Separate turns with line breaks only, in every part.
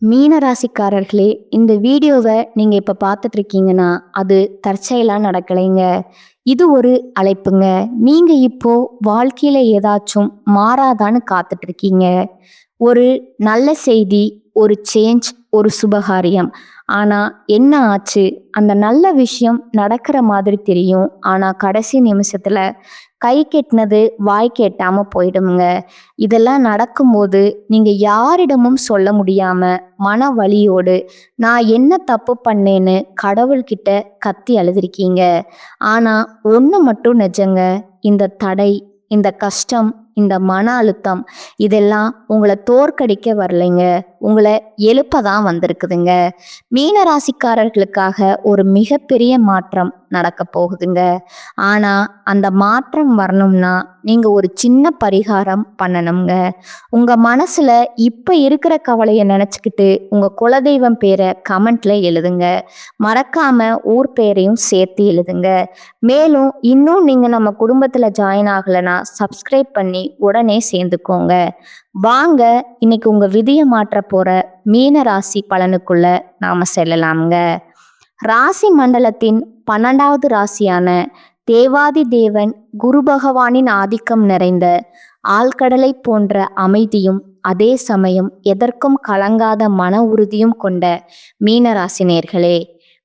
மீனராசிக்காரர்களே, இந்த வீடியோவை நீங்கள் இப்போ பார்த்துட்டு இருக்கீங்கன்னா அது தற்செயலாக நடக்கலைங்க. இது ஒரு அழைப்புங்க. நீங்கள் இப்போ வாழ்க்கையில் ஏதாச்சும் மாறாதான்னு காத்துட்டு இருக்கீங்க. ஒரு நல்ல செய்தி, ஒரு சேஞ்ச், ஒரு சுபகாரியம். ஆனால் என்ன ஆச்சு? அந்த நல்ல விஷயம் நடக்கிற மாதிரி தெரியும். ஆனால் கடைசி நிமிஷத்தில் கை கெட்டினது வாய் கேட்டாம போயிடுங்க. இதெல்லாம் நடக்கும்போது நீங்க யாரிடமும் சொல்ல முடியாம மன வலியோடு நான் என்ன தப்பு பண்ணேன்னு கடவுள்கிட்ட கத்தி அழுதுருக்கீங்க. ஆனா ஒண்ணு மட்டும் நிஜங்க. இந்த தடை, இந்த கஷ்டம், இந்த மன அழுத்தம் இதெல்லாம் உங்களை தோற்கடிக்க வரலைங்க, உங்களை எழுப்ப தான் வந்திருக்குதுங்க. மீனராசிக்காரர்களுக்காக ஒரு மிகப்பெரிய மாற்றம் நடக்க போகுதுங்க. ஆனா அந்த மாற்றம் வரணும்னா நீங்க ஒரு சின்ன பரிகாரம் பண்ணணுங்க. உங்க மனசுல இப்ப இருக்கிற கவலையை நினைச்சுக்கிட்டு உங்க குலதெய்வம் பேரை கமெண்ட்ல எழுதுங்க. மறக்காம ஊர் பேரையும் சேர்த்து எழுதுங்க. மேலும் இன்னும் நீங்க நம்ம குடும்பத்துல ஜாயின் ஆகலைன்னா சப்ஸ்கிரைப் பண்ணி உடனே சேர்ந்துக்கோங்க. வாங்க இன்னைக்கு உங்க விதியை மாற்ற போற மீன ராசி பலனுக்குள்ள நாம செல்லலாம்ங்க. ராசி மண்டலத்தின் 12வது ராசியான தேவாதி தேவன் குரு பகவானின் ஆதிக்கம் நிறைந்த ஆழ்கடலை போன்ற அமைதியும் அதே சமயம் எதற்கும் கலங்காத மன உறுதியும் கொண்ட மீனராசினியர்களே,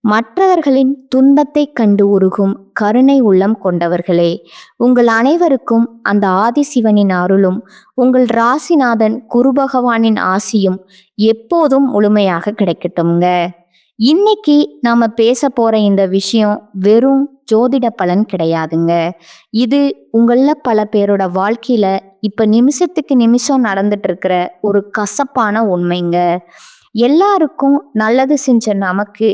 மற்றவர்களின் துன்பத்தை கண்டு உருகும் கருணை உள்ளம் கொண்டவர்களே, உங்கள் அனைவருக்கும் அந்த ஆதிசிவனின் அருளும் உங்கள் ராசிநாதன் குரு பகவானின் ஆசியும் எப்போதும் முழுமையாக கிடைக்கட்டும்ங்க. இன்னைக்கு நாம பேச போற இந்த விஷயம் வெறும் ஜோதிட பலன் கிடையாதுங்க. இது உங்கள பல பேரோட வாழ்க்கையில இப்ப நிமிஷத்துக்கு நிமிஷம் நடந்துட்டு இருக்கிற ஒரு கசப்பான உண்மைங்க. எல்லாருக்கும் நல்லது செஞ்ச நமக்கு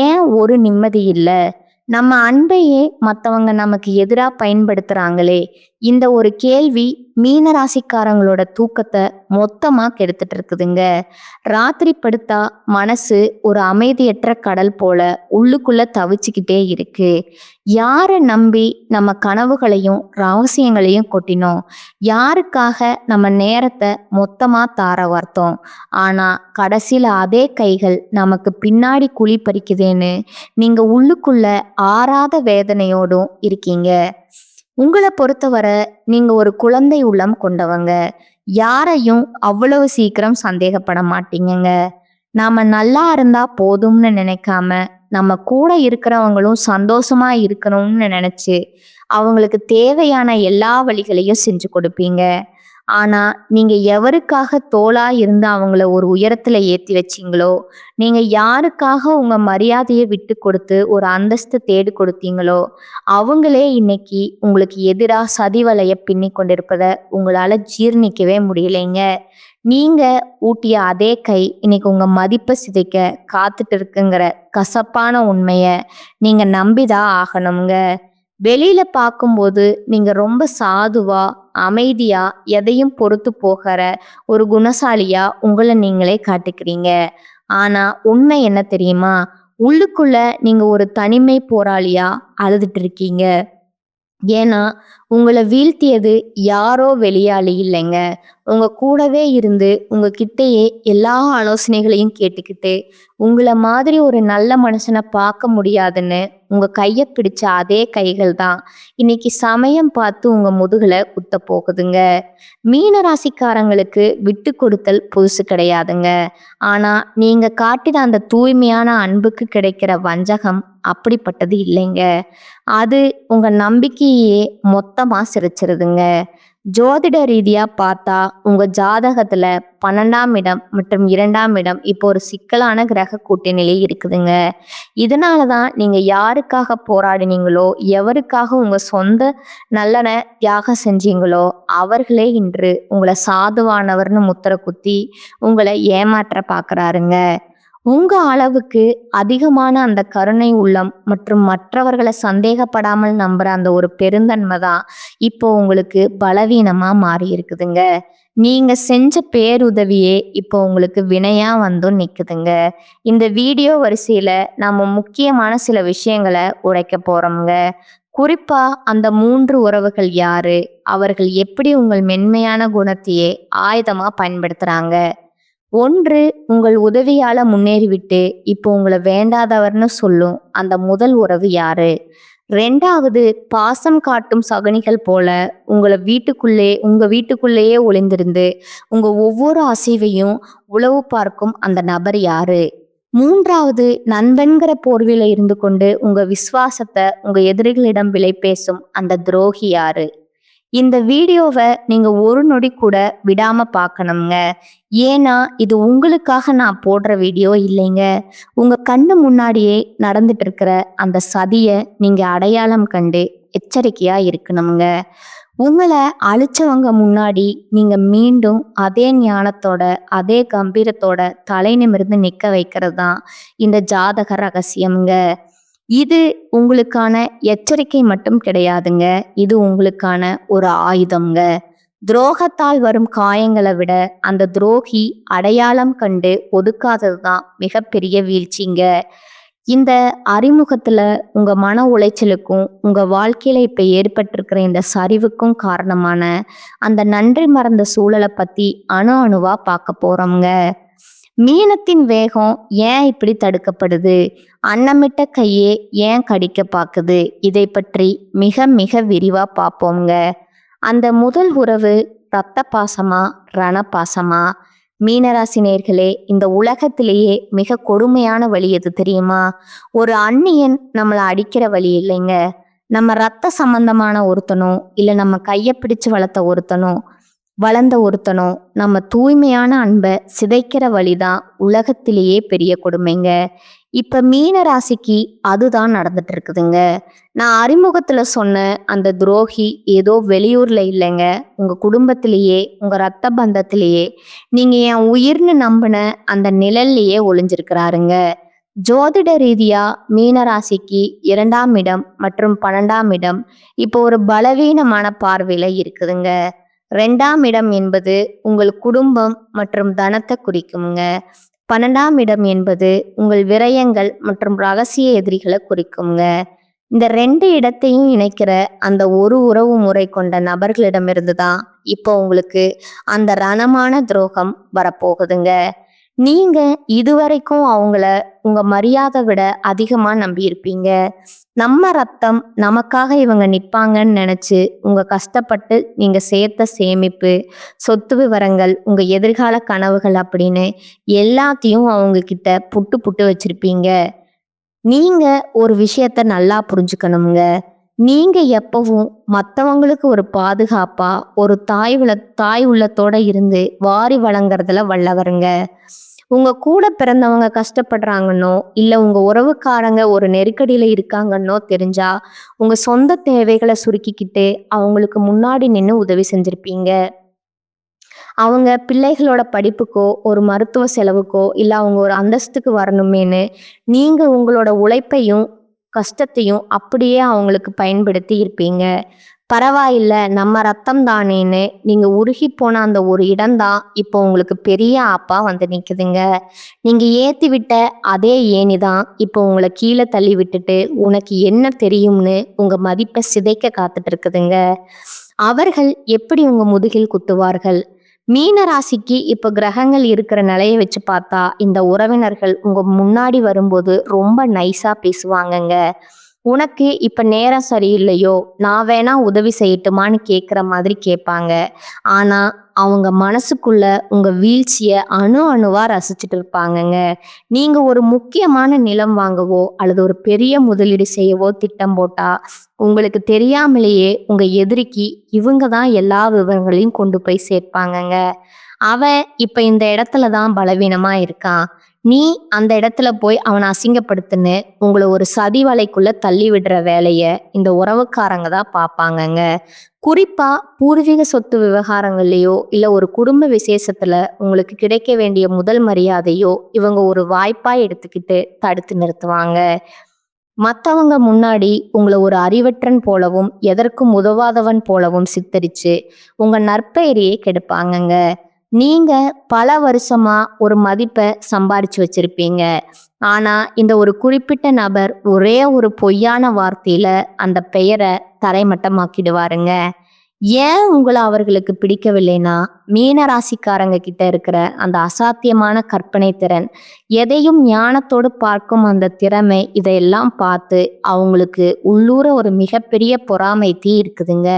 ஏன் ஒரு நிம்மதி இல்லை? நம்ம அன்பையே மற்றவங்க நமக்கு எதிராக பயன்படுத்துறாங்களே. இந்த ஒரு கேள்வி மீனராசிக்காரங்களோட தூக்கத்தை மொத்தமா கெடுத்துட்டு இருக்குதுங்க. ராத்திரி படுத்தா மனசு ஒரு அமைதியற்ற கடல் போல உள்ளுக்குள்ள தவிச்சுக்கிட்டே இருக்கு. யாரை நம்பி நம்ம கனவுகளையும் ரகசியங்களையும் கொட்டினோம்? யாருக்காக நம்ம நேரத்தை மொத்தமா தார வார்த்தோம்? ஆனா கடைசியில அதே கைகள் நமக்கு பின்னாடி குழி பறிக்குதேன்னு நீங்க உள்ளுக்குள்ள ஆறாத வேதனையோடும் இருக்கீங்க. உங்களை பொறுத்தவரை நீங்க ஒரு குழந்தை உள்ளம் கொண்டவங்க. யாரையும் அவ்வளவு சீக்கிரம் சந்தேகப்பட மாட்டீங்கங்க. நாம நல்லா இருந்தா போதும்னு நினைக்காம நம்ம கூட இருக்கிறவங்களும் சந்தோஷமா இருக்கணும்னு நினைச்சு அவங்களுக்கு தேவையான எல்லா வழிகளையும் செஞ்சு கொடுப்பீங்க. ஆனா நீங்க எவருக்காக தோளா இருந்து அவங்கள ஒரு உயரத்துல ஏத்தி வச்சீங்களோ, நீங்க யாருக்காக உங்க மரியாதையை விட்டு கொடுத்து ஒரு அந்தஸ்து தேடி கொடுத்தீங்களோ, அவங்களே இன்னைக்கு உங்களுக்கு எதிராக சதிவலைய பின்னி கொண்டிருப்பதை உங்களால ஜீர்ணிக்கவே முடியலைங்க. நீங்க ஊட்டிய அதே கை இன்னைக்கு உங்க மதிப்பை சிதைக்க காத்துட்டு இருக்குங்கிற கசப்பான உண்மைய நீங்க நம்பிதான் ஆகணுங்க. வெளியில பார்க்கும்போது நீங்க ரொம்ப சாதுவா, அமைதியா, எதையும் பொறுத்து போகிற ஒரு குணசாலியா உங்களை நீங்களே காட்டிக்கிறீங்க. ஆனா உண்மை என்ன தெரியுமா? உள்ளுக்குள்ள நீங்க ஒரு தனிமை போராளியா அழுதுட்டு இருக்கீங்க. ஏன்னா உங்களை வீழ்த்தியது யாரோ வெளியாளி இல்லைங்க. உங்க கூடவே இருந்து உங்ககிட்டயே எல்லா ஆலோசனைகளையும் கேட்டுக்கிட்டு உங்களை மாதிரி ஒரு நல்ல மனுஷனை பார்க்க முடியாதுன்னு உங்க கையை பிடிச்ச அதே கைகள் தான் இன்னைக்கு சமயம் பார்த்து உங்க முதுகுல குத்த போகுதுங்க. மீன ராசிக்காரங்களுக்கு விட்டு கொடுத்தல் புதுசு கிடையாதுங்க. ஆனா நீங்க காட்டின அந்த தூய்மையான அன்புக்கு கிடைக்கிற வஞ்சகம் அப்படிப்பட்டது இல்லைங்க. அது உங்க நம்பிக்கையே மொத்தமா சிரிச்சிருதுங்க. ஜோதிட ரீதியா பார்த்தா உங்க ஜாதகத்துல 12ஆம் இடம் மற்றும் 2ஆம் இடம் இப்போ ஒரு சிக்கலான கிரக கூட்டணியிலே இருக்குதுங்க. இதனாலதான் நீங்க யாருக்காக போராடினீங்களோ, எவருக்காக உங்க சொந்த நல்லன தியாகம் செஞ்சீங்களோ, அவர்களே இன்று உங்களை சாதுவானவர்னு முத்திர குத்தி உங்களை ஏமாற்ற பாக்குறாருங்க. உங்க அளவுக்கு அதிகமான அந்த கருணை உள்ளம் மற்றும் மற்றவர்களை சந்தேகப்படாமல் நம்புற அந்த ஒரு பெருந்தன்மை தான் இப்போ உங்களுக்கு பலவீனமா மாறி இருக்குதுங்க. நீங்க செஞ்ச பேருதவியே இப்போ உங்களுக்கு வினையா வந்தும் நிக்குதுங்க. இந்த வீடியோ வரிசையில நம்ம முக்கியமான சில விஷயங்களை உடைக்க போறோம்ங்க. குறிப்பா அந்த 3 உறவுகள் யாரு? அவர்கள் எப்படி உங்கள் மென்மையான குணத்தையே ஆயுதமா பயன்படுத்துறாங்க? ஒன்று, உங்கள் உதவியால முன்னேறிவிட்டு இப்போ உங்களை வேண்டாதவர்னு சொல்லும் அந்த முதல் உறவு யாரு? 2வது, பாசம் காட்டும் சகுனிகள் போல உங்க வீட்டுக்குள்ளேயே ஒளிந்திருந்து உங்க ஒவ்வொரு அசைவையும் உளவு பார்க்கும் அந்த நபர் யாரு? 3வது, நண்பன்கிற போர்வையில இருந்து கொண்டு உங்க விசுவாசத்தை உங்க எதிரிகளிடம் விலை பேசும் அந்த துரோகி யாரு? இந்த வீடியோவை நீங்க ஒரு நொடி கூட விடாம பார்க்கணுங்க. ஏன்னா இது உங்களுக்காக நான் போடுற வீடியோ இல்லைங்க. உங்க கண்ணு முன்னாடியே நடந்துட்டு இருக்கிற அந்த சதிய நீங்க அடையாளம் கண்டு எச்சரிக்கையா இருக்கணுங்க. உங்களை அழிச்சவங்க முன்னாடி நீங்க மீண்டும் அதே ஞானத்தோட அதே கம்பீரத்தோட தலை நிமிர்ந்து நிக்க வைக்கிறது தான் இந்த ஜாதக ரகசியம்ங்க. இது உங்களுக்கான எச்சரிக்கை மட்டும் கிடையாதுங்க. இது உங்களுக்கான ஒரு ஆயுதம்ங்க. துரோகத்தால் வரும் காயங்களை விட அந்த துரோகி அடையாளம் கண்டு ஒதுக்காதது தான் மிகப்பெரிய வீழ்ச்சிங்க. இந்த அறிமுகத்துல உங்க மன உளைச்சலுக்கும் உங்க வாழ்க்கையில இப்ப ஏற்பட்டிருக்கிற இந்த சரிவுக்கும் காரணமான அந்த நன்றி மறந்த சூழலை பத்தி அணு அணுவா பார்க்க போறோம்ங்க. மீனத்தின் வேகம் ஏன் இப்படி தடுக்கப்படுது? அன்னமிட்ட கையே ஏன் கடிக்க பாக்குது? இதை பற்றி மிக மிக விரிவா பார்ப்போம்ங்க. அந்த முதல் உறவு ரத்த பாசமா, ரண பாசமா? மீனராசி நேயர்களே, இந்த உலகத்திலேயே மிக கொடுமையான வழி எது தெரியுமா? ஒரு அந்நியன் நம்மளை அடிக்கிற வழி இல்லைங்க. நம்ம ரத்த சம்பந்தமான ஒருத்தனோ இல்ல நம்ம கையை பிடிச்சு வளர்ந்த ஒருத்தனோ நம்ம தூய்மையான அன்பை சிதைக்கிற வழிதான் உலகத்திலேயே பெரிய கொடுமைங்க. இப்ப மீன ராசிக்கு அதுதான் நடந்துட்டு இருக்குதுங்க. நான் அறிமுகத்துல சொன்ன அந்த துரோகி ஏதோ வெளியூர்ல இல்லைங்க, உங்க குடும்பத்திலேயே உங்க ரத்த பந்தத்திலேயே நீங்க என் உயிர்னு நம்பின அந்த நிழல்லையே ஒளிஞ்சிருக்கிறாருங்க. ஜோதிட ரீதியா மீன ராசிக்கு 2ஆம் இடம் மற்றும் 12ஆம் இடம் இப்போ ஒரு பலவீனமான பார்வையில இருக்குதுங்க. 2ஆம் இடம் என்பது உங்கள் குடும்பம் மற்றும் தனத்தை குறிக்குங்க. 12ஆம் இடம் என்பது உங்கள் விரயங்கள் மற்றும் ரகசிய எதிரிகளை குறிக்குங்க. இந்த 2 இடத்தையும் இணைக்கிற அந்த ஒரு உறவு முறை கொண்ட நபர்களிடமிருந்து தான் இப்போ உங்களுக்கு அந்த ரணமான துரோகம் வரப்போகுதுங்க. நீங்க இதுவரைக்கும் அவங்கள உங்க மரியாதை விட அதிகமா நம்பியிருப்பீங்க. நம்ம ரத்தம், நமக்காக இவங்க நிப்பாங்கன்னு நினைச்சு உங்க கஷ்டப்பட்டு நீங்க சேர்த்த சேமிப்பு, சொத்து விவரங்கள், உங்க எதிர்கால கனவுகள் அப்படின்னு எல்லாத்தையும் அவங்க கிட்ட புட்டு புட்டு வச்சிருப்பீங்க. நீங்க ஒரு விஷயத்த நல்லா புரிஞ்சுக்கணுங்க. நீங்க எப்பவும் மற்றவங்களுக்கு ஒரு பாதுகாப்பா ஒரு தாய் உள்ளத்தோட இருந்து வாரி வழங்குறதுல வல்லவருங்க. உங்க கூட பிறந்தவங்க கஷ்டப்படுறாங்கன்னோ இல்ல உங்க உறவுக்காரங்க ஒரு நெருக்கடியில இருக்காங்கன்னோ தெரிஞ்சா உங்க சொந்த தேவைகளை சுருக்கிக்கிட்டு அவங்களுக்கு முன்னாடி நின்று உதவி செஞ்சிருப்பீங்க. அவங்க பிள்ளைகளோட படிப்புக்கோ ஒரு மருத்துவ செலவுக்கோ இல்லை அவங்க ஒரு அந்தஸ்துக்கு வரணுமேனு நீங்க உங்களோட உழைப்பையும் கஷ்டத்தையும் அப்படியே அவங்களுக்கு பயன்படுத்தி இருப்பீங்க. பரவாயில்ல, நம்ம ரத்தம் தானேன்னு நீங்க உருகி போன அந்த ஒரு இடம்தான் இப்போ உங்களுக்கு பெரிய ஆப்பா வந்து நிக்குதுங்க. நீங்க ஏத்தி விட்ட அதே ஏணிதான் இப்போ உங்களை கீழே தள்ளி விட்டுட்டு உனக்கு என்ன தெரியும்னு உங்க மதிப்பை சிதைக்க காத்துட்டு இருக்குதுங்க. அவர்கள் எப்படி உங்க முதுகில் குத்துவார்கள்? மீன ராசிக்கு இப்ப கிரகங்கள் இருக்கிற நிலையை வச்சு பார்த்தா இந்த உறவினர்கள் உங்க முன்னாடி வரும்போது ரொம்ப நைஸா பேசுவாங்கங்க. உனக்கு இப்ப நேரம் சரியில்லையோ, நான் வேணா உதவி செய்யட்டுமான்னு கேட்குற மாதிரி கேட்பாங்க. ஆனா அவங்க மனசுக்குள்ள உங்க வீழ்ச்சிய அணு அணுவா ரசிச்சுட்டு இருப்பாங்கங்க. நீங்க ஒரு முக்கியமான நிலம் வாங்கவோ அல்லது ஒரு பெரிய முதலீடு செய்யவோ திட்டம் போட்டா உங்களுக்கு தெரியாமலேயே உங்க எதிரிக்கு இவங்க தான் எல்லா விவரங்களையும் கொண்டு போய் சேர்ப்பாங்கங்க. அவன் இப்ப இந்த இடத்துல தான் பலவீனமா இருக்கான், நீ அந்த இடத்துல போய் அவனை அசிங்கப்படுத்துன்னு உங்களை ஒரு சதி வலைக்குள்ள தள்ளி விடுற வேலைய இந்த உறவுக்காரங்க தான் பார்ப்பாங்கங்க. குறிப்பா பூர்வீக சொத்து விவகாரங்கள்லயோ இல்ல ஒரு குடும்ப விசேஷத்துல உங்களுக்கு கிடைக்க வேண்டிய முதல் மரியாதையோ இவங்க ஒரு வாய்ப்பா எடுத்துக்கிட்டு தடுத்து நிறுத்துவாங்க. மற்றவங்க முன்னாடி உங்களை ஒரு அறிவற்றன் போலவும் எதற்கும் உதவாதவன் போலவும் சித்தரிச்சு உங்க நற்பெயரையே கெடுப்பாங்கங்க. நீங்க பல வருஷமா ஒரு மதிப்பை சம்பாரிச்சு வச்சிருப்பீங்க. ஆனா இந்த ஒரு குறிப்பிட்ட நபர் ஒரே ஒரு பொய்யான வார்த்தையில அந்த பெயரை தரைமட்டமாக்கிடுவாருங்க. ஏன் உங்கள அவர்களுக்கு பிடிக்கவில்லைன்னா, மீன ராசிக்காரங்க கிட்ட இருக்கிற அந்த அசாத்தியமான கற்பனை திறன், எதையும் ஞானத்தோடு பார்க்கும் அந்த திறமை, இதையெல்லாம் பார்த்து அவங்களுக்கு உள்ளூர ஒரு மிகப்பெரிய பொறாமை தீ இருக்குதுங்க.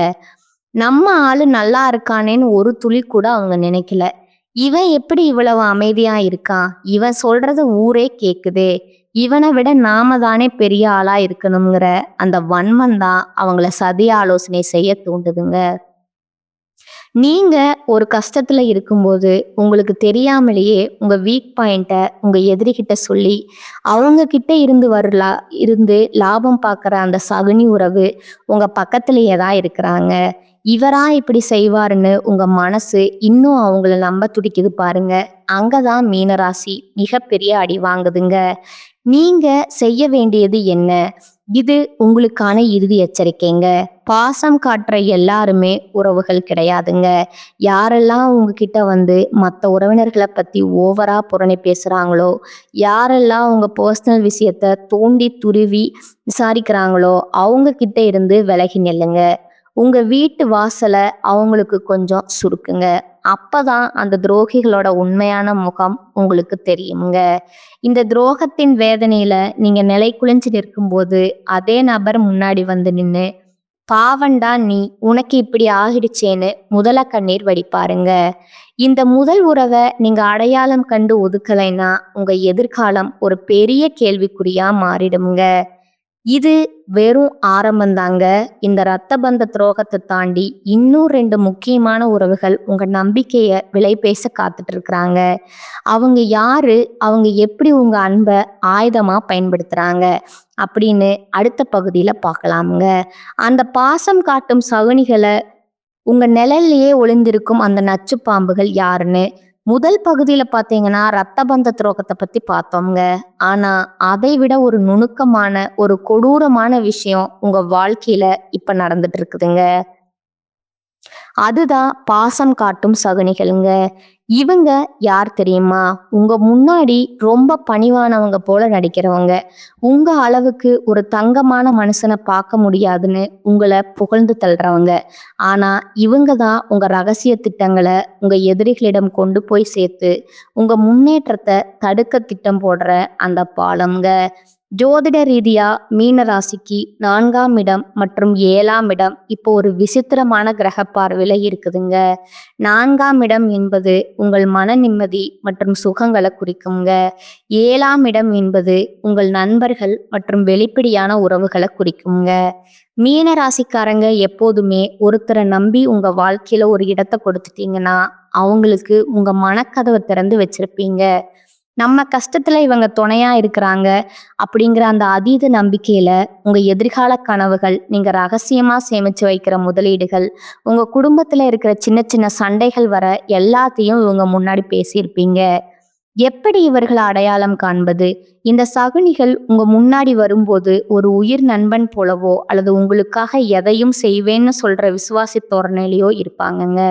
நம்ம ஆளு நல்லா இருக்கானேன்னு ஒரு துளி கூட அவங்க நினைக்கல. இவன் எப்படி இவ்வளவு அமைதியா இருக்கான்? இவன் சொல்றத ஊரே கேக்குதே! இவன விட நாம தானே பெரிய ஆளா இருக்கணுங்கிற அந்த வன்மம் தான் அவங்கள சதி ஆலோசனை செய்ய தூண்டுதுங்க. நீங்க ஒரு கஷ்டத்துல இருக்கும்போது, உங்களுக்கு தெரியாமலேயே உங்க வீக் பாயிண்ட்ட உங்க எதிரிகிட்ட சொல்லி, அவங்க கிட்ட இருந்து லாபம் பார்க்குற அந்த சகுனி உறவு உங்க பக்கத்திலேயே தான் இருக்கிறாங்க. இவரா இப்படி செய்வாருன்னு உங்க மனசு இன்னும் அவங்கள நம்ப துடிக்குது பாருங்க. அங்க தான் மீனராசி மிகப்பெரிய அடி வாங்குதுங்க. நீங்க செய்ய வேண்டியது என்ன? இது உங்களுக்கான இறுதி எச்சரிக்கைங்க. பாசம் காட்டுற எல்லாருமே உறவுகள் கிடையாதுங்க. யாரெல்லாம் உங்ககிட்ட வந்து மத்த உறவினர்கள பத்தி ஓவரா புரணி பேசுறாங்களோ, யாரெல்லாம் உங்க பர்சனல் விஷயத்த தோண்டி துருவி விசாரிக்கிறாங்களோ, அவங்க கிட்ட இருந்து விலகி நில்லுங்க. உங்க வீட்டு வாசல அவங்களுக்கு கொஞ்சம் சுருக்குங்க. அப்பதான் அந்த துரோகிகளோட உண்மையான முகம் உங்களுக்கு தெரியுங்க. இந்த துரோகத்தின் வேதனையில நீங்க நிலைகுலைஞ்சு நிற்கும்போது, அதே நபர் முன்னாடி வந்து நின்னு, "பாவண்டா நீ, உனக்கு இப்படி ஆகிடுச்சேன்னு" முதல கண்ணீர் வடிப்பாருங்க. இந்த முதல் உறவ நீங்க அடையாளம் கண்டு ஒதுக்கலைன்னா, உங்க எதிர்காலம் ஒரு பெரிய கேள்விக்குறியா மாறிடும்ங்க. இது வெறும் ஆரம்பந்தாங்க. இந்த ரத்த பந்த துரோகத்த தாண்டி இன்னும் 2 முக்கியமான உறவுகள் உங்க நம்பிக்கைய விலை பேச காத்துட்டு இருக்கிறாங்க. அவங்க யாரு? அவங்க எப்படி உங்க அன்ப ஆயுதமா பயன்படுத்துறாங்க? அப்படின்னு அடுத்த பகுதியில பார்க்கலாமுங்க. அந்த பாசம் காட்டும் சகுனிகள உங்க நிழல்லயே ஒளிந்திருக்கும் அந்த நச்சு பாம்புகள் யாருன்னு முதல் பகுதியில பாத்தீங்கன்னா ரத்த பந்த துரோகத்தை பத்தி பார்த்தோம்ங்க. ஆனா அதை விட ஒரு நுணுக்கமான ஒரு கொடூரமான விஷயம் உங்க வாழ்க்கையில இப்ப நடந்துட்டு இருக்குதுங்க. அதுதான் பாசம் காட்டும் சகுனிகள்ங்க. இவங்க யார் தெரியுமா? உங்க முன்னாடி ரொம்ப பணிவானவங்க போல நடிக்கிறவங்க. உங்க அளவுக்கு ஒரு தங்கமான மனுஷனை பார்க்க முடியாதுன்னு உங்களை புகழ்ந்து தள்ளுறவங்க. ஆனா இவங்க தான் உங்க ரகசிய திட்டங்களை உங்க எதிரிகளிடம் கொண்டு போய் சேர்த்து உங்க முன்னேற்றத்தை தடுக்க திட்டம் போடுற அந்த பாலம்ங்க. ஜோதிட ரீதியா மீன ராசிக்கு 4ஆம் இடம் மற்றும் 7ஆம் இடம் இப்போ ஒரு விசித்திரமான கிரக பார்வையில இருக்குதுங்க. 4ஆம் இடம் என்பது உங்கள் மன நிம்மதி மற்றும் சுகங்களை குறிக்குங்க. 7ஆம் இடம் என்பது உங்கள் நண்பர்கள் மற்றும் வெளிப்படையான உறவுகளை குறிக்குங்க. மீன ராசிக்காரங்க எப்போதுமே ஒருத்தரை நம்பி உங்க வாழ்க்கையில ஒரு இடத்தை கொடுத்துட்டீங்கன்னா அவங்களுக்கு உங்க மனக்கதவை திறந்து வச்சிருப்பீங்க. நம்ம கஷ்டத்துல இவங்க துணையா இருக்கிறாங்க அப்படிங்கிற அந்த அதீத நம்பிக்கையில உங்க எதிர்கால கனவுகள், நீங்க ரகசியமா சேமிச்சு வைக்கிற முதலீடுகள், உங்க குடும்பத்துல இருக்கிற சின்ன சின்ன சண்டைகள் வர எல்லாத்தையும் இவங்க முன்னாடி பேசியிருப்பீங்க. எப்படி இவர்களை அடையாளம் காண்பது? இந்த சகுனிகள் உங்க முன்னாடி வரும்போது ஒரு உயிர் நண்பன் போலவோ அல்லது உங்களுக்காக எதையும் செய்வேன்னு சொல்ற விசுவாசி தோரணையிலையோ இருப்பாங்கங்க.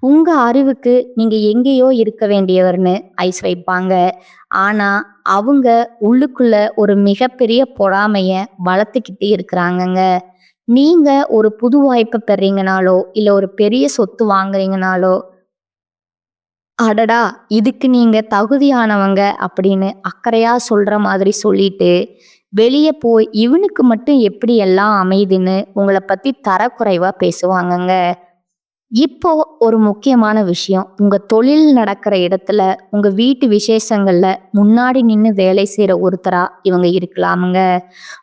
உங்க அறிவுக்கு நீங்க எங்கேயோ இருக்க வேண்டியவர்னு ஐஸ் வைப்பாங்க. ஆனா அவங்க உள்ளுக்குள்ள ஒரு மிகப்பெரிய பொறாமைய வளர்த்துக்கிட்டே இருக்கிறாங்கங்க. நீங்க ஒரு புது வாய்ப்பை பெறீங்கனாலோ இல்ல ஒரு பெரிய சொத்து வாங்குறீங்கனாலோ, அடடா இதுக்கு நீங்க தகுதியானவங்க அப்படின்னு அக்கறையா சொல்ற மாதிரி சொல்லிட்டு வெளியே போய் இவனுக்கு மட்டும் எப்படி எல்லாம் அமையுதுன்னு உங்களை பத்தி தரக்குறைவா பேசுவாங்கங்க. இப்போ ஒரு முக்கியமான விஷயம், உங்க தொழில் நடக்கிற இடத்துல உங்க வீட்டு விசேஷங்கள்ல முன்னாடி நின்று வேலை செய்யற ஒருத்தரா இவங்க இருக்கலாமுங்க.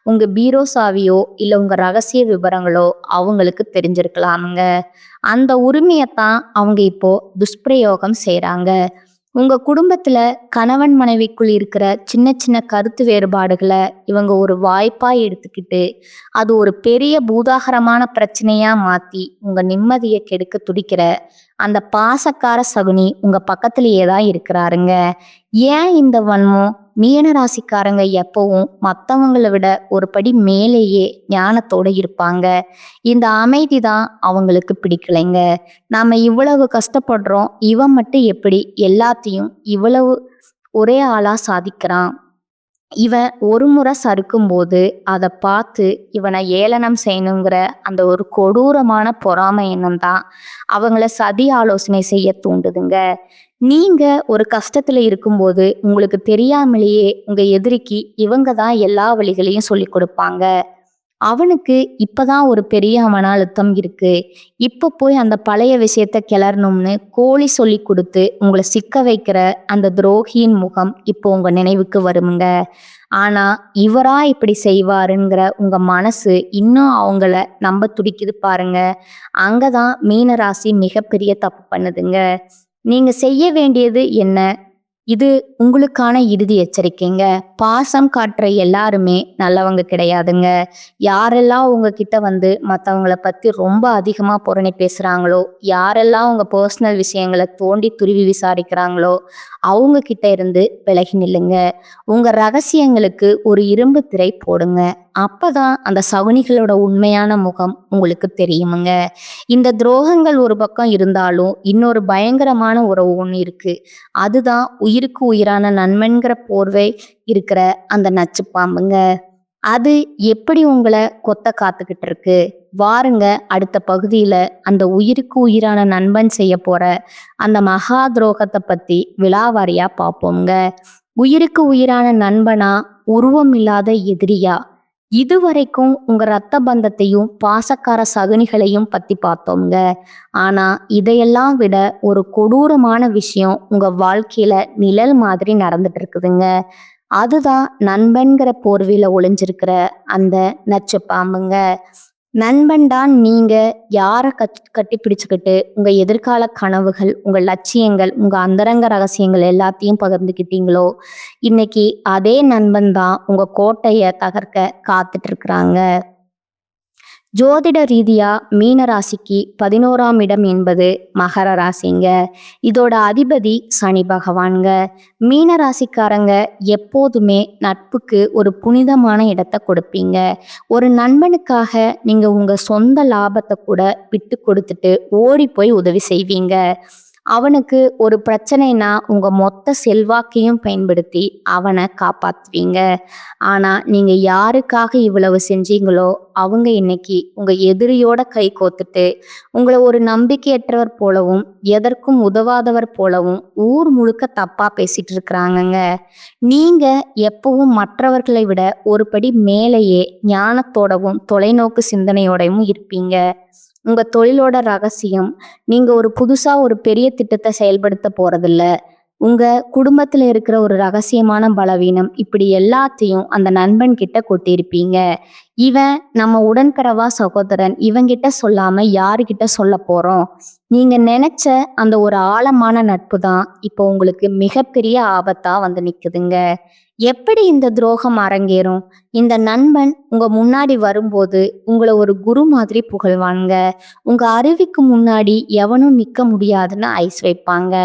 உங்க பீரோ சாவியோ இல்ல உங்க ரகசிய விவரங்களோ அவங்களுக்கு தெரிஞ்சிருக்கலாமுங்க. அந்த உரிமையத்தான் அவங்க இப்போ துஷ்பிரயோகம் செய்றாங்க. உங்க குடும்பத்துல கணவன் மனைவிக்குள் இருக்கிற சின்ன சின்ன கருத்து வேறுபாடுகளை இவங்க ஒரு வாய்ப்பா எடுத்துக்கிட்டு அது ஒரு பெரிய பூதாகரமான பிரச்சனையா மாத்தி உங்க நிம்மதியை கெடுக்க துடிக்கிற அந்த பாசக்கார சகுனி உங்க பக்கத்திலேயே தான் இருக்கிறாருங்க. ஏன் இந்த வன்மம்? மீன ராசிக்காரங்க எப்பவும் மற்றவங்களை விட ஒரு படி மேலேயே ஞானத்தோட இருப்பாங்க. இந்த அமைதி தான் அவங்களுக்கு பிடிக்கலைங்க. நாம இவ்வளவு கஷ்டப்படுறோம், இவன் மட்டும் எப்படி எல்லாத்தையும் இவ்வளவு ஒரே ஆளா சாதிக்கிறான்? இவன் ஒரு முறை சறுக்கும்போது அதை பார்த்து இவனை ஏளனம் செய்யணுங்கிற அந்த ஒரு கொடூரமான பொறாமை எண்ணம் தான் அவங்கள சதி ஆலோசனை செய்ய தூண்டுதுங்க. நீங்க ஒரு கஷ்டத்துல இருக்கும்போது உங்களுக்கு தெரியாமலேயே உங்க எதிரிக்கு இவங்க தான் எல்லா வழிகளையும் சொல்லி கொடுப்பாங்க. அவனுக்கு இப்பதான் ஒரு பெரிய மன அழுத்தம் இருக்கு. இப்ப போய் அந்த பழைய விஷயத்த கிளறணும்னு கோழி சொல்லி கொடுத்து உங்களை சிக்க வைக்கிற அந்த துரோகியின் முகம் இப்போ உங்க நினைவுக்கு வருமுங்க. ஆனா இவரா இப்படி செய்வாருங்கிற உங்க மனசு இன்னும் அவங்கள நம்ப துடிக்குது பாருங்க. அங்கதான் மீனராசி மிகப்பெரிய தப்பு பண்ணுதுங்க. நீங்க செய்ய வேண்டியது என்ன? இது உங்களுக்கான இறுதி எச்சரிக்கைங்க. பாசம் காட்டுற எல்லாருமே நல்லவங்க கிடையாதுங்க. யாரெல்லாம் உங்ககிட்ட வந்து மற்றவங்கள பத்தி ரொம்ப அதிகமா புரணி பேசுறாங்களோ, யாரெல்லாம் உங்க பர்சனல் விஷயங்களை தோண்டி துருவி விசாரிக்கிறாங்களோ அவங்க கிட்ட இருந்து விலகி நில்லுங்க. உங்க ரகசியங்களுக்கு ஒரு இரும்பு திரை போடுங்க. அப்பதான் அந்த சகுனிகளோட உண்மையான முகம் உங்களுக்கு தெரியுமுங்க. இந்த துரோகங்கள் ஒரு பக்கம் இருந்தாலும் இன்னொரு பயங்கரமான உறவு ஒன்று இருக்கு. அதுதான் உயிருக்கு உயிரான நண்பன்கிற போர்வை இருக்கிற அந்த நச்சு பாம்புங்க. அது எப்படி உங்களை கொத்த காத்துக்கிட்டு இருக்கு? வாருங்க, அடுத்த பகுதியில அந்த உயிருக்கு உயிரான நண்பன் செய்ய போற அந்த மகா துரோகத்தை பத்தி விலாவாரியா பார்ப்போங்க. உயிருக்கு உயிரான நண்பனா, உருவம் இல்லாத எதிரியா? இதுவரைக்கும் உங்க ரத்த பந்தத்தையும் பாசக்கார சகுனிகளையும் பத்தி பார்த்தோங்க. ஆனா இதையெல்லாம் விட ஒரு கொடூரமான விஷயம் உங்க வாழ்க்கையில நிழல் மாதிரி நடந்துட்டு இருக்குதுங்க. அதுதான் நண்பன்கிற போர்வையில ஒளிஞ்சிருக்கிற அந்த நச்சு பாம்புங்க. நண்பன் தான் நீங்க யாரை கட்டி பிடிச்சுக்கிட்டு உங்க எதிர்கால கனவுகள், உங்க லட்சியங்கள், உங்க அந்தரங்க ரகசியங்கள் எல்லாத்தையும் பகிர்ந்துக்கிட்டீங்களோ, இன்னைக்கு அதே நண்பன் தான் உங்க கோட்டையை தகர்க்க காத்துட்டு இருக்கிறாங்க. ஜோதிட ரீதியா மீன ராசிக்கு 11ஆம் இடம் என்பது மகர ராசிங்க. இதோட அதிபதி சனி பகவான்க. மீன ராசிக்காரங்க எப்போதுமே நட்புக்கு ஒரு புனிதமான இடத்தை கொடுப்பீங்க. ஒரு நண்பனுக்காக நீங்க உங்க சொந்த லாபத்தை கூட விட்டு கொடுத்துட்டு ஓடி போய் உதவி செய்வீங்க. அவனுக்கு ஒரு பிரச்சனைனா உங்க மொத்த செல்வாக்கையும் பயன்படுத்தி அவனை காப்பாத்துவீங்க. ஆனா நீங்க யாருக்காக இவ்வளவு செஞ்சீங்களோ அவங்க இன்னைக்கு உங்க எதிரியோட கை கோத்துட்டு உங்களை ஒரு நம்பிக்கையற்றவர் போலவும் எதற்கும் உதவாதவர் போலவும் ஊர் முழுக்க தப்பா பேசிட்டு இருக்கிறாங்கங்க. நீங்க எப்பவும் மற்றவர்களை விட ஒரு படி மேலேயே ஞானத்தோடவும் தொலைநோக்கு சிந்தனையோடவும் இருப்பீங்க. உங்க தொழிலோட ரகசியம், நீங்க ஒரு புதுசா ஒரு பெரிய திட்டத்தை செயல்படுத்த போறதில்ல. உங்க குடும்பத்துல இருக்கிற ஒரு ரகசியமான பலவீனம், இப்படி எல்லாத்தையும் அந்த நண்பன் கிட்ட கொட்டியிருப்பீங்க. இவன் நம்ம உடன்பிறவா சகோதரன், இவங்கிட்ட சொல்லாம யாருக்கிட்ட சொல்ல போறோம்? நீங்க நினைச்ச அந்த ஒரு ஆழமான நட்பு தான் இப்போ உங்களுக்கு மிகப்பெரிய ஆபத்தா வந்து நிக்குதுங்க. எப்படி இந்த துரோகம் அரங்கேறும்? இந்த நண்பன் உங்க முன்னாடி வரும்போது உங்களை ஒரு குரு மாதிரி புகழ்வாங்க. உங்க அருவிக்கு முன்னாடி எவனும் நிக்க முடியாதுன்னு ஐஸ் வைப்பாங்க.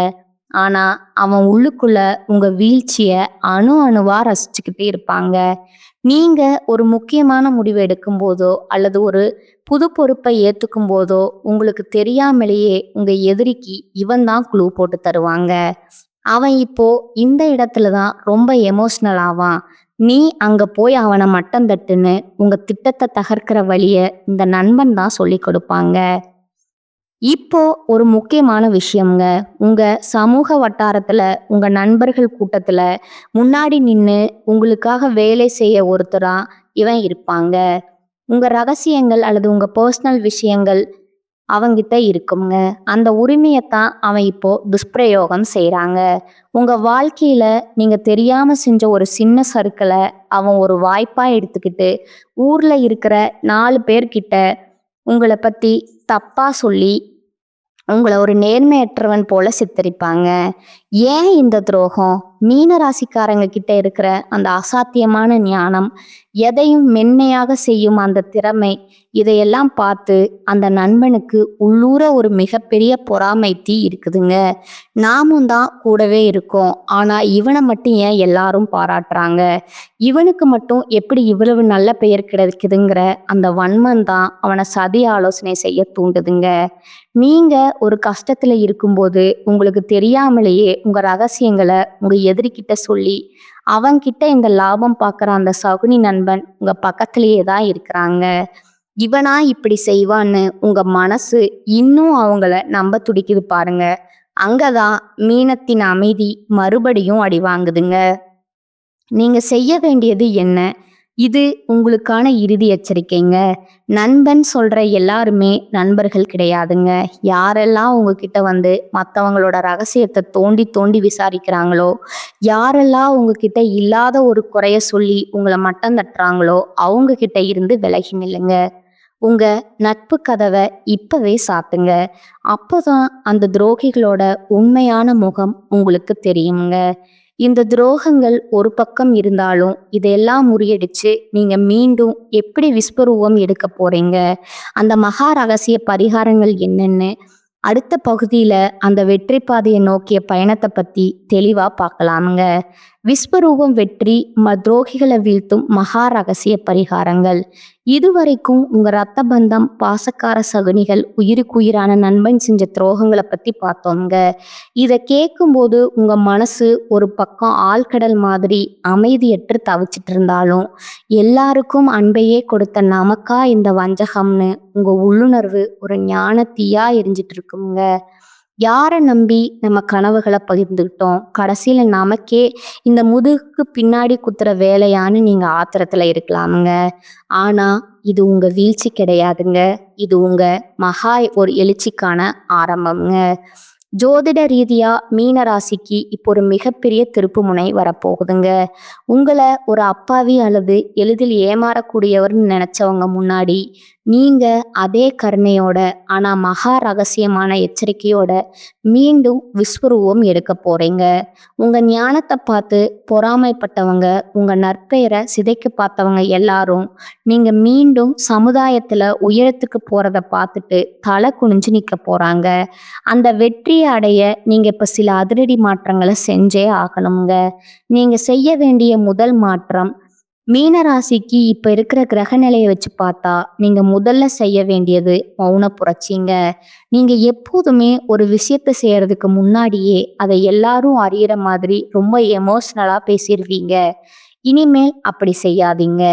ஆனா அவன் உள்ளுக்குள்ள உங்க வீழ்ச்சிய அணு அணுவா ரசிச்சுக்கிட்டே இருப்பாங்க. நீங்க ஒரு முக்கியமான முடிவு எடுக்கும் போதோ அல்லது ஒரு புது பொறுப்பை ஏத்துக்கும் போதோ உங்களுக்கு தெரியாமலேயே உங்க எதிரிக்கு இவன் தான் க்ளூ போட்டு தருவாங்க. அவன் இப்போ இந்த இடத்துல தான் ரொம்ப எமோஷனல் ஆவான். நீ அங்க போய் அவனை மட்டம் தட்டுன்னு உங்க திட்டத்தை தகர்க்கிற வழிய இந்த நண்பன் தான் சொல்லி கொடுப்பாங்க. இப்போ ஒரு முக்கியமான விஷயம்ங்க. உங்க சமூக வட்டாரத்துல, உங்க நண்பர்கள் கூட்டத்துல முன்னாடி நின்னு உங்களுக்காக வேலை செய்ய ஒருத்தரா இவன் இருப்பாங்க. உங்க ரகசியங்கள் அல்லது உங்க பர்சனல் விஷயங்கள் அவங்கிட்ட இருக்குங்க. அந்த உரிமையத்தான் அவன் இப்போ துஷ்பிரயோகம் செய்றாங்க. உங்க வாழ்க்கையில நீங்க தெரியாம செஞ்ச ஒரு சின்ன சறுக்கலை அவன் ஒரு வாய்ப்பா எடுத்துக்கிட்டு ஊர்ல இருக்கிற 4 பேர்கிட்ட உங்களை பத்தி தப்பா சொல்லி உங்களை ஒரு நேர்மையற்றவன் போல சித்தரிப்பாங்க. ஏன் இந்த துரோகம்? மீன ராசிக்காரங்க கிட்ட இருக்கிற அந்த அசாத்தியமான ஞானம், எதையும் மென்மையாக செய்யும் அந்த திறமை, இதையெல்லாம் பார்த்து அந்த நண்பனுக்கு உள்ளூர ஒரு மிகப்பெரிய பொறாமை தீ இருக்குதுங்க. நாமும் தான் கூடவே இருக்கோம், ஆனா இவனை மட்டும் ஏன் எல்லாரும் பாராட்டுறாங்க? இவனுக்கு மட்டும் எப்படி இவ்வளவு நல்ல பெயர் கிடைக்குதுங்கிற அந்த வன்மம் தான் அவனை சதி ஆலோசனை செய்ய தூண்டுதுங்க. நீங்க ஒரு கஷ்டத்துல இருக்கும்போது உங்களுக்கு தெரியாமலேயே உங்க ரகசியங்களை உங்க எதிரிக்கிட்ட சொல்லி அவன்கிட்ட இந்த லாபம் பார்க்குற அந்த சகுனி நண்பன் உங்க பக்கத்திலேயே தான் இருக்கிறாங்க. இவனா இப்படி செய்வான்னு உங்க மனசு இன்னும் அவங்கள நம்ப துடிக்குது பாருங்க. அங்கதான் மீனத்தின் அமைதி மறுபடியும் அடி வாங்குதுங்க. நீங்க செய்ய வேண்டியது என்ன? இது உங்களுக்கான இறுதி எச்சரிக்கைங்க. நண்பன் சொல்ற எல்லாருமே நண்பர்கள் கிடையாதுங்க. யாரெல்லாம் உங்ககிட்ட வந்து மற்றவங்களோட ரகசியத்தை தோண்டி தோண்டி விசாரிக்கிறாங்களோ, யாரெல்லாம் உங்ககிட்ட இல்லாத ஒரு குறைய சொல்லி உங்களை மட்டம் தட்டுறாங்களோ, அவங்க கிட்ட இருந்து விலகி நில்லுங்க. உங்க நட்பு கதவை இப்பவே சாத்துங்க. அப்போதான் அந்த துரோகிகளோட உண்மையான முகம் உங்களுக்கு தெரியுங்க. இந்த துரோகங்கள் ஒரு பக்கம் இருந்தாலும் இதையெல்லாம் முறியடிச்சு நீங்க மீண்டும் எப்படி விஸ்வரூபம் எடுக்க போறீங்க, அந்த மகா ரகசிய பரிகாரங்கள் என்னன்னு அடுத்த பகுதியில அந்த வெற்றி பாதையை நோக்கிய பயணத்தை பத்தி தெளிவா பார்க்கலாமுங்க. விஸ்வரூபம் வெற்றி துரோகிகளை வீழ்த்தும் மகா ரகசிய பரிகாரங்கள். இதுவரைக்கும் உங்க ரத்த பந்தம், பாசக்கார சகுனிகள், உயிருக்குயிரான நண்பன் செஞ்ச துரோகங்களை பத்தி பார்த்தோங்க. இதை கேட்கும்போது உங்க மனசு ஒரு பக்கம் ஆழ்கடல் மாதிரி அமைதியற்று தவிச்சிட்டு இருந்தாலும், எல்லாருக்கும் அன்பையே கொடுத்த நமக்கா இந்த வஞ்சகம்னு உங்க உள்ளுணர்வு ஒரு ஞான தீயா எரிஞ்சிட்டு இருக்குங்க. யாரை நம்பி நம்ம கனவுகளை பகிர்ந்துக்கிட்டோம், கடைசியில நமக்கே இந்த முதுகுக்கு பின்னாடி குத்துற வேலையான்னு நீங்க ஆத்திரத்துல இருக்கலாமுங்க. ஆனா இது உங்க வீழ்ச்சி கிடையாதுங்க. இது உங்க மகா ஒரு எழுச்சிக்கான ஆரம்பம்ங்க. ஜோதிட ரீதியா மீன ராசிக்கு இப்போ ஒரு மிகப்பெரிய திருப்பு முனை வரப்போகுதுங்க. உங்களை ஒரு அப்பாவி அல்லது எளிதில் ஏமாறக்கூடியவர்னு நினைச்சவங்க முன்னாடி நீங்க அதே கருணையோட ஆனா மகா ரகசியமான எச்சரிக்கையோட மீண்டும் விஸ்வரூபம் எடுக்க போறீங்க. உங்க ஞானத்தை பார்த்து பொறாமைப்பட்டவங்க, உங்க நற்பெயரை சிதைக்க பார்த்தவங்க எல்லாரும் நீங்க மீண்டும் சமுதாயத்துல உயரத்துக்கு போறத பார்த்துட்டு தலை குனிஞ்சு நிக்க போறாங்க. அந்த வெற்றியை அடைய நீங்க இப்ப சில அதிரடி மாற்றங்களை செஞ்சே ஆகணுங்க. நீங்க செய்ய வேண்டிய முதல் மாற்றம், மீனராசிக்கு இப்ப இருக்கிற கிரக நிலையை வச்சு பார்த்தா நீங்க முதல்ல செய்ய வேண்டியது மௌன புரட்சிங்க. நீங்க எப்போதுமே ஒரு விஷயத்த செய்யறதுக்கு முன்னாடியே அதை எல்லாரும் அறியற மாதிரி ரொம்ப எமோஷனலா பேசிடுவீங்க. இனிமேல் அப்படி செய்யாதீங்க.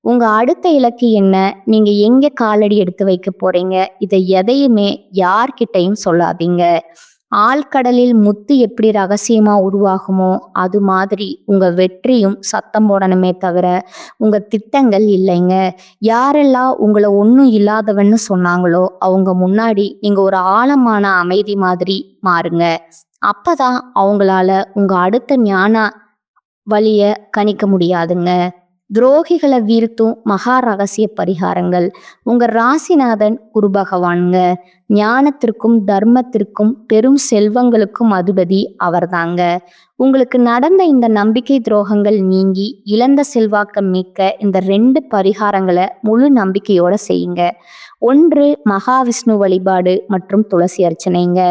உங்க அடுத்த இலக்கு என்ன, நீங்க எங்க காலடி எடுத்து வைக்க போறீங்க, இதை எதையுமே யார்கிட்டையும் சொல்லாதீங்க. ஆழ்கடலில் முத்து எப்படி ரகசியமா உருவாகுமோ அது மாதிரி உங்க வெற்றியும் சத்தம் போடணுமே தவிர உங்க திட்டங்கள் இல்லைங்க. யாரெல்லாம் உங்களை ஒன்றும் இல்லாதவன்னு சொன்னாங்களோ அவங்க முன்னாடி நீங்க ஒரு ஆழமான அமைதி மாதிரி மாறுங்க. அப்பதான் அவங்களால உங்க அடுத்த ஞான வழிய கணிக்க முடியாதுங்க. துரோகிகளை வீழ்த்தும் மகா ரகசிய பரிகாரங்கள். உங்க ராசிநாதன் குரு பகவானுங்க. ஞானத்திற்கும் தர்மத்திற்கும் பெரும் செல்வங்களுக்கும் அதிபதி அவர்தாங்க. உங்களுக்கு நடந்த இந்த நம்பிக்கை துரோகங்கள் நீங்கி இழந்த செல்வாக்க மீட்க இந்த 2 பரிகாரங்களை முழு நம்பிக்கையோட செய்யுங்க. ஒன்று, மகாவிஷ்ணு வழிபாடு மற்றும் துளசி அர்ச்சனைங்க.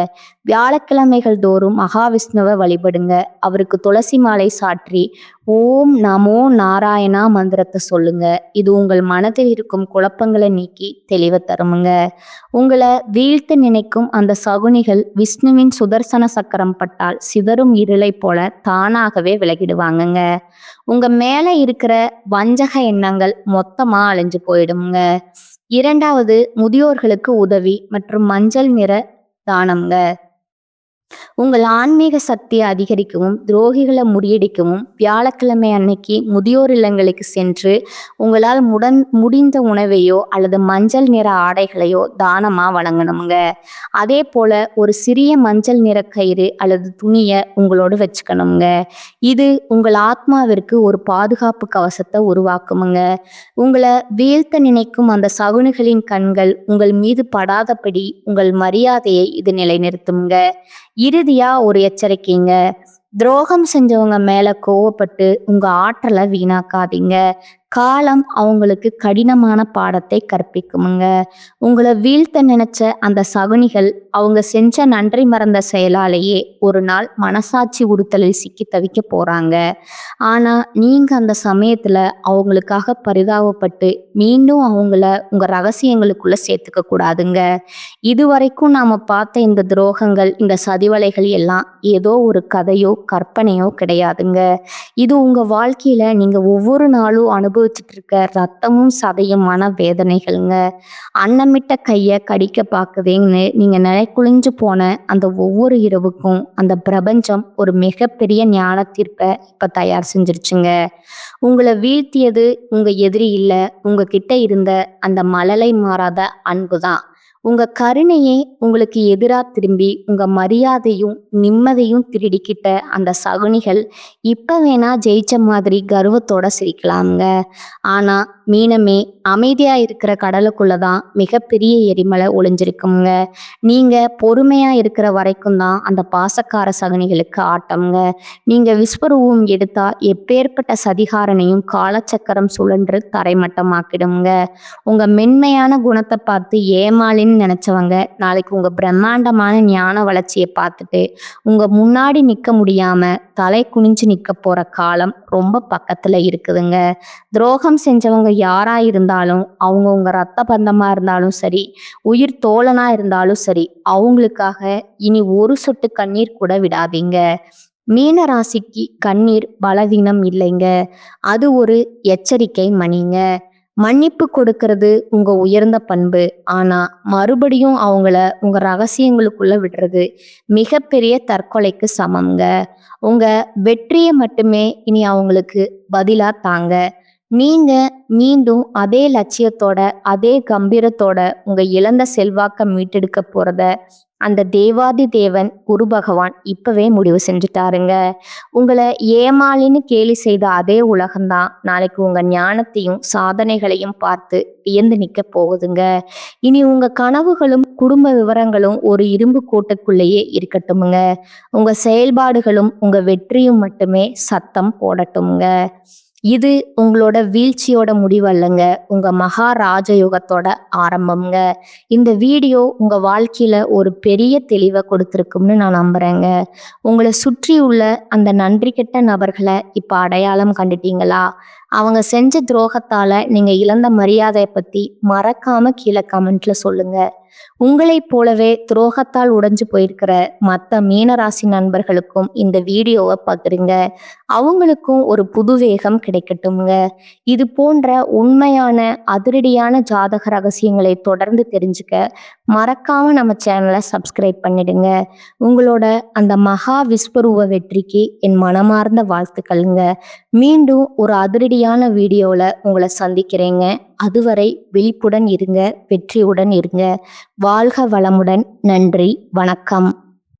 வியாழக்கிழமைகள் தோறும் மகாவிஷ்ணுவை வழிபடுங்க. அவருக்கு துளசி மாலை சாற்றி ஓம் நமோ நாராயணா மந்திரத்தை சொல்லுங்க. இது உங்கள் மனதில் இருக்கும் குழப்பங்களை நீக்கி தெளிவை தருமுங்க. உங்களை வீழ்த்து நினைக்கும் அந்த சகுனிகள் விஷ்ணுவின் சுதர்சன சக்கரம் பட்டால் சிதறும் இருளை போல தானாகவே விலகிடுவாங்கங்க. உங்க மேல இருக்கிற வஞ்சக எண்ணங்கள் மொத்தமா அழிஞ்சு போயிடுங்க. இரண்டாவது, முதியோர்களுக்கு உதவி மற்றும் மஞ்சள் நிற தானம்ங்க. உங்கள் ஆன்மீக சக்தியை அதிகரிக்கவும் துரோகிகளை முறியடிக்கவும் வியாழக்கிழமை அன்னைக்கு முதியோர் இல்லங்களுக்கு சென்று உங்களால் முடிந்த உணவையோ அல்லது மஞ்சள் நிற ஆடைகளையோ தானமா வழங்கணுங்க. அதே போல ஒரு சிறிய மஞ்சள் நிற கயிறு அல்லது துணியை உங்களோடு வச்சுக்கணுங்க. இது உங்கள் ஆத்மாவிற்கு ஒரு பாதுகாப்பு கவசத்தை உருவாக்குமுங்க. உங்களை வீழ்த்த நினைக்கும் அந்த சகுனிகளின் கண்கள் உங்கள் மீது படாதபடி உங்கள் மரியாதையை இது நிலைநிறுத்துங்க. இறுதியா ஒரு எச்சரிக்கைங்க. துரோகம் செஞ்சவங்க மேல கோவப்பட்டு உங்க ஆற்றலை வீணாக்காதீங்க. காலம் அவங்களுக்கு கடினமான பாடத்தை கற்பிக்குமுங்க. உங்களை வீழ்த்த நினைச்ச அந்த சகுனிகள் அவங்க செஞ்ச நன்றி மறந்த செயலாலேயே ஒரு நாள் மனசாட்சி உறுத்தலில் சிக்கி தவிக்க போறாங்க. ஆனா நீங்க அந்த சமயத்துல அவங்களுக்காக பரிதாபப்பட்டு மீண்டும் அவங்கள உங்க ரகசியங்களுக்குள்ள சேர்த்துக்க கூடாதுங்க. இதுவரைக்கும் நாம பார்த்த இந்த துரோகங்கள், இந்த சதிவலைகள் எல்லாம் ஏதோ ஒரு கதையோ கற்பனையோ கிடையாதுங்க. இது உங்க வாழ்க்கையில நீங்க ஒவ்வொரு நாளும் அனுபவிச்சுட்டு இருக்க ரத்தமும் சதையும் மன வேதனைகள்ங்க. அன்னமிட்ட கைய கடிக்க பாக்குதேன்னு நீங்க நிலைக்குழிஞ்சு போன அந்த ஒவ்வொரு இரவுக்கும் அந்த பிரபஞ்சம் ஒரு மிகப்பெரிய ஞான தீர்ப்பை இப்ப தயார் செஞ்சிருச்சுங்க. உங்களை வீழ்த்தியது உங்க எதிரி இல்ல, உங்ககிட்ட இருந்த அந்த மழலை மாறாத அன்புதான். உங்க கருணையே உங்களுக்கு எதிரா திரும்பி உங்க மரியாதையும் நிம்மதியும் திருடிக்கிட்ட அந்த சகுனிகள் இப்ப வேணா ஜெயிச்ச மாதிரி கர்வத்தோட சிரிக்கலாம்ங்க. ஆனா மீனமே, அமைதியா இருக்கிற கடலுக்குள்ளதான் மிகப்பெரிய எரிமலை ஒளிஞ்சிருக்குங்க. நீங்க பொறுமையா இருக்கிற வரைக்கும் தான் அந்த பாசக்கார சகுனிகளுக்கு ஆட்டம்ங்க. நீங்க விஸ்வரூபம் எடுத்தா எப்பேற்பட்ட சதிகாரனையும் காலச்சக்கரம் சுழன்று தரைமட்டமாக்கிடுங்க. உங்க மென்மையான குணத்தை பார்த்து ஏமாளின்னு நினைச்சவங்க நாளைக்கு உங்க பிரம்மாண்டமான ஞான வளர்ச்சியை பார்த்துட்டு உங்க முன்னாடி நிக்க முடியாம தலை குனிஞ்சு நிக்க போற காலம் ரொம்ப பக்கத்துல இருக்குதுங்க. துரோகம் செஞ்சவங்க யாரா இருந்தாலும், அவங்க உங்க ரத்த பந்தமா இருந்தாலும் சரி, உயிர் தோழனா இருந்தாலும் சரி, அவங்களுக்காக இனி ஒரு சொட்டு கண்ணீர் கூட விடாதீங்க. மீன ராசிக்கு கண்ணீர் பலவீனம் இல்லைங்க, அது ஒரு எச்சரிக்கை மணிங்க. மன்னிப்பு கொடுக்கறது உங்க உயர்ந்த பண்பு. ஆனா மறுபடியும் அவங்கள உங்க ரகசியங்களுக்குள்ள விடுறது மிகப்பெரிய தற்கொலைக்கு சமம்ங்க. உங்க வெற்றியை மட்டுமே இனி அவங்களுக்கு பதிலா தாங்க. நீங்க மீண்டும் அதே லட்சியத்தோட அதே கம்பீரத்தோட உங்க இழந்த செல்வாக்க மீட்டெடுக்க போறத அந்த தேவாதி தேவன் குரு பகவான் இப்பவே முடிவு செஞ்சுட்டாருங்க. உங்களை ஏமாளின்னு கேலி செய்த அதே உலகம்தான் நாளைக்கு உங்க ஞானத்தையும் சாதனைகளையும் பார்த்து வியந்து நிக்க போகுதுங்க. இனி உங்க கனவுகளும் குடும்ப விவரங்களும் ஒரு இரும்பு கோட்டுக்குள்ளேயே இருக்கட்டுமுங்க. உங்க செயல்பாடுகளும் உங்க வெற்றியும் மட்டுமே சத்தம் போடட்டும்ங்க. இது உங்களோட வீழ்ச்சியோட முடிவல்லங்க, உங்க மகா ராஜயோகத்தோட ஆரம்பம்ங்க. இந்த வீடியோ உங்க வாழ்க்கையில ஒரு பெரிய தெளிவை கொடுத்துருக்கும்னு நான் நம்புறேங்க. உங்களை சுற்றி உள்ள அந்த நன்றி கெட்ட நபர்களை இப்ப அடையாளம் கண்டுட்டீங்களா? அவங்க செஞ்ச துரோகத்தால நீங்க இழந்த மரியாதையை பத்தி மறக்காம கீழே கமெண்ட்ல சொல்லுங்க. உங்களைப் போலவே துரோகத்தால் உடைஞ்சு போயிருக்கிற மற்ற மீனராசி நண்பர்களுக்கும் இந்த வீடியோவை பகிருங்க. அவங்களுக்கும் ஒரு புது வேகம் கிடைக்கட்டும்ங்க. இது போன்ற உண்மையான அதிரடியான ஜாதக ரகசியங்களை தொடர்ந்து தெரிஞ்சுக்க மறக்காம நம்ம சேனலை சப்ஸ்கிரைப் பண்ணிடுங்க. உங்களோட அந்த மகா விஸ்வரூப வெற்றிக்கு என் மனமார்ந்த வாழ்த்துக்கள்ங்க. மீண்டும் ஒரு அதிரடியான வீடியோவில் உங்களை சந்திக்கிறேங்க. அதுவரை விழிப்புடன் இருங்க, வெற்றியுடன் இருங்க. வாழ்க வளமுடன். நன்றி, வணக்கம்.